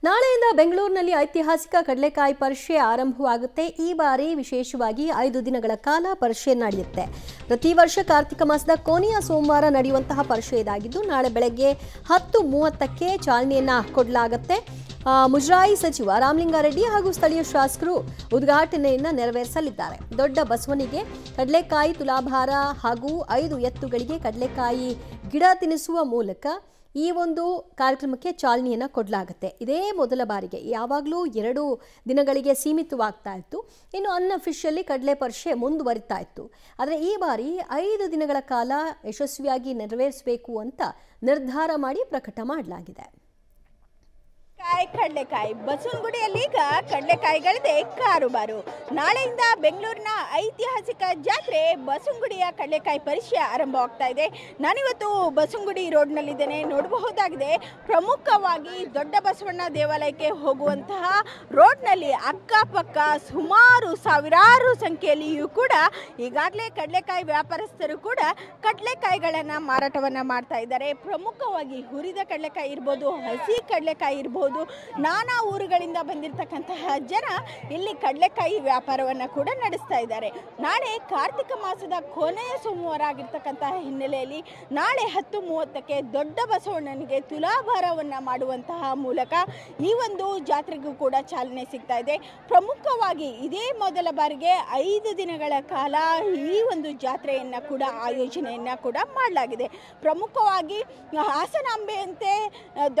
ನಾಳೆಯಿಂದ ಬೆಂಗಳೂರಿನಲ್ಲಿ ಐತಿಹಾಸಿಕ ಕಡಲೆಕಾಯಿ ಪರಿಷೆ ಆರಂಭವಾಗುತ್ತೆ. ಈ ಬಾರಿ ವಿಶೇಷವಾಗಿ 5 ದಿನಗಳ ಕಾಲ ಪರಿಷೆ ನಡೆಯುತ್ತೆ. ಪ್ರತಿ ವರ್ಷ ಕಾರ್ತಿಕ ಮಾಸದ ಕೊನೆಯ ಸೋಮವಾರ ನಡೆಯುವಂತಹ ಪರಿಷೆ ಇದಾಗಿದ್ದು ನಾಳೆ ಬೆಳಗ್ಗೆ 10:30ಕ್ಕೆ ಚಾಲನೆಯನ್ನ ಕೊಡಲಾಗುತ್ತೆ. ಮುಜರಾಯಿ ಸಚಿವ ರಾಮಲಿಂಗಾರೆಡ್ಡಿ ಹಾಗೂ ಸ್ಥಳೀಯ ಶಾಸಕರು ಉದ್ಘಾಟನೆಯನ್ನು ನೆರವೇರಿಸಲಿದ್ದಾರೆ. ದೊಡ್ಡ ಬಸವನಿಗೆ ಕಡಲೆಕಾಯಿ ತುಲಾಭಾರ ಹಾಗೂ 5 ಎತ್ತುಗಳಿಗೆ ಕಡಲೆಕಾಯಿ ಗಿಡ ತಿನ್ನಿಸುವ ಮೂಲಕ ಈ ಒಂದು ಕಾರ್ಯಕ್ರಮಕ್ಕೆ ಚಾಲನೆಯನ್ನು ಕೊಡಲಾಗುತ್ತೆ. ಇದೇ ಮೊದಲ ಬಾರಿಗೆ, ಯಾವಾಗಲೂ 2 ದಿನಗಳಿಗೆ ಸೀಮಿತವಾಗ್ತಾ ಇತ್ತು. ಇನ್ನು ಅನ್ಅಫಿಷಿಯಲಿ ಕಡಲೆ ಪರಿಷೆ ಮುಂದುವರಿತಾ ಇತ್ತು. ಆದರೆ ಈ ಬಾರಿ 5 ದಿನಗಳ ಕಾಲ ಯಶಸ್ವಿಯಾಗಿ ನೆರವೇರಿಸಬೇಕು ಅಂತ ನಿರ್ಧಾರ ಮಾಡಿ ಪ್ರಕಟ ಮಾಡಲಾಗಿದೆ. ಕಡಲೆಕಾಯಿ ಬಸವನಗುಡಿಯಲ್ಲಿ ಈಗ ಕಡಲೆಕಾಯಿಗಳದೇ ಕಾರುಬಾರು. ನಾಳೆಯಿಂದ ಬೆಂಗಳೂರಿನ ಐತಿಹಾಸಿಕ ಜಾತ್ರೆ ಬಸವನಗುಡಿಯ ಕಡಲೆಕಾಯಿ ಪರಿಷೆ ಆರಂಭವಾಗ್ತಾ ಇದೆ. ನಾನಿವತ್ತು ಬಸವನಗುಡಿ ರೋಡ್ನಲ್ಲಿದ್ದೇನೆ. ನೋಡಬಹುದಾಗಿದೆ, ಪ್ರಮುಖವಾಗಿ ದೊಡ್ಡ ಬಸವಣ್ಣ ದೇವಾಲಯಕ್ಕೆ ಹೋಗುವಂತಹ ರೋಡ್ನಲ್ಲಿ ಅಕ್ಕಪಕ್ಕ ಸುಮಾರು ಸಾವಿರಾರು ಸಂಖ್ಯೆಯಲ್ಲಿಯೂ ಕೂಡ ಈಗಾಗಲೇ ಕಡಲೆಕಾಯಿ ವ್ಯಾಪಾರಸ್ಥರು ಕೂಡ ಕಡಲೆಕಾಯಿಗಳನ್ನು ಮಾರಾಟವನ್ನು ಮಾಡ್ತಾ ಇದ್ದಾರೆ. ಪ್ರಮುಖವಾಗಿ ಹುರಿದ ಕಡಲೆಕಾಯಿ ಇರ್ಬೋದು, ಹಸಿ ಕಡಲೆಕಾಯಿ ಇರ್ಬೋದು, ನಾನಾ ಊರುಗಳಿಂದ ಬಂದಿರತಕ್ಕಂತಹ ಜನ ಇಲ್ಲಿ ಕಡಲೆಕಾಯಿ ವ್ಯಾಪಾರವನ್ನು ಕೂಡ ನಡೆಸ್ತಾ ಇದ್ದಾರೆ. ನಾಳೆ ಕಾರ್ತಿಕ ಮಾಸದ ಕೊನೆಯ ಸೋಮವಾರ ಆಗಿರ್ತಕ್ಕಂತಹ ಹಿನ್ನೆಲೆಯಲ್ಲಿ ನಾಳೆ 10:30ಕ್ಕೆ ದೊಡ್ಡ ಬಸವಣ್ಣನಿಗೆ ತುಲಾಭಾರವನ್ನು ಮಾಡುವಂತಹ ಮೂಲಕ ಈ ಒಂದು ಜಾತ್ರೆಗೂ ಕೂಡ ಚಾಲನೆ ಸಿಗ್ತಾ ಇದೆ. ಪ್ರಮುಖವಾಗಿ ಇದೇ ಮೊದಲ ಬಾರಿಗೆ 5 ದಿನಗಳ ಕಾಲ ಈ ಒಂದು ಜಾತ್ರೆಯನ್ನು ಕೂಡ ಆಯೋಜನೆಯನ್ನು ಕೂಡ ಮಾಡಲಾಗಿದೆ. ಪ್ರಮುಖವಾಗಿ ಹಾಸನಾಂಬೆಯಂತೆ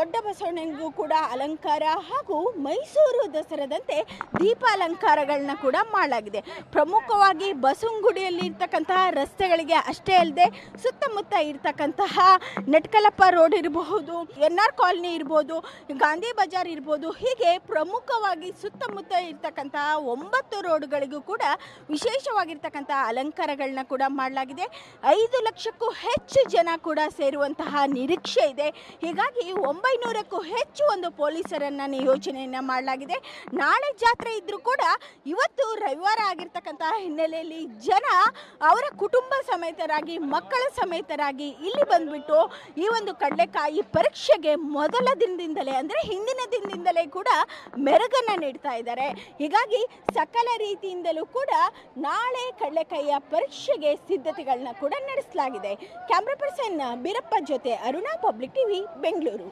ದೊಡ್ಡ ಬಸವಣ್ಣನಿಗೂ ಕೂಡ ಅಲಂಕಾರ ಹಾಗೂ ಮೈಸೂರು ದಸರಾದಂತೆ ದೀಪಾಲಂಕಾರಗಳನ್ನ ಕೂಡ ಮಾಡಲಾಗಿದೆ. ಪ್ರಮುಖವಾಗಿ ಬಸವನಗುಡಿಯಲ್ಲಿ ಇರ್ತಕ್ಕಂತಹ ರಸ್ತೆಗಳಿಗೆ ಅಷ್ಟೇ ಅಲ್ಲದೆ ಸುತ್ತಮುತ್ತ ಇರ್ತಕ್ಕಂತಹ ನೆಟ್ಕಲಪ್ಪ ರೋಡ್ ಇರಬಹುದು, NR ಕಾಲನಿ ಇರ್ಬೋದು, ಗಾಂಧಿ ಬಜಾರ್ ಇರ್ಬೋದು, ಹೀಗೆ ಪ್ರಮುಖವಾಗಿ ಸುತ್ತಮುತ್ತ ಇರ್ತಕ್ಕಂತಹ 9 ರೋಡ್ಗಳಿಗೂ ಕೂಡ ವಿಶೇಷವಾಗಿರ್ತಕ್ಕಂತಹ ಅಲಂಕಾರಗಳನ್ನ ಕೂಡ ಮಾಡಲಾಗಿದೆ. 5 ಲಕ್ಷಕ್ಕೂ ಹೆಚ್ಚು ಜನ ಕೂಡ ಸೇರುವಂತಹ ನಿರೀಕ್ಷೆ ಇದೆ. ಹೀಗಾಗಿ 900ಕ್ಕೂ ಹೆಚ್ಚು ಒಂದು ಪೊಲೀಸರನ್ನ ನಿಯೋಜನೆಯನ್ನ ಮಾಡಲಾಗಿದೆ. ನಾಳೆ ಜಾತ್ರೆ ಇದ್ರೂ ಕೂಡ ಇವತ್ತು ರವಿವಾರ ಆಗಿರ್ತಕ್ಕಂತಹ ಹಿನ್ನೆಲೆಯಲ್ಲಿ ಜನ ಅವರ ಕುಟುಂಬ ಸಮೇತರಾಗಿ, ಮಕ್ಕಳ ಸಮೇತರಾಗಿ ಇಲ್ಲಿ ಬಂದ್ಬಿಟ್ಟು ಈ ಒಂದು ಕಡಲೆಕಾಯಿ ಪರೀಕ್ಷೆಗೆ ಮೊದಲ ದಿನದಿಂದಲೇ ಅಂದರೆ ಹಿಂದಿನ ದಿನದಿಂದಲೇ ಕೂಡ ಮೆರುಗನ್ನ ನೀಡ್ತಾ ಇದ್ದಾರೆ. ಹೀಗಾಗಿ ಸಕಲ ರೀತಿಯಿಂದಲೂ ಕೂಡ ನಾಳೆ ಕಡಲೆಕಾಯಿಯ ಪರೀಕ್ಷೆಗೆ ಸಿದ್ಧತೆಗಳನ್ನ ಕೂಡ ನಡೆಸಲಾಗಿದೆ. ಕ್ಯಾಮ್ರಾ ಪರ್ಸನ್ ಬೀರಪ್ಪ ಜೊತೆ ಅರುಣಾ, ಪಬ್ಲಿಕ್ ಟಿವಿ, ಬೆಂಗಳೂರು.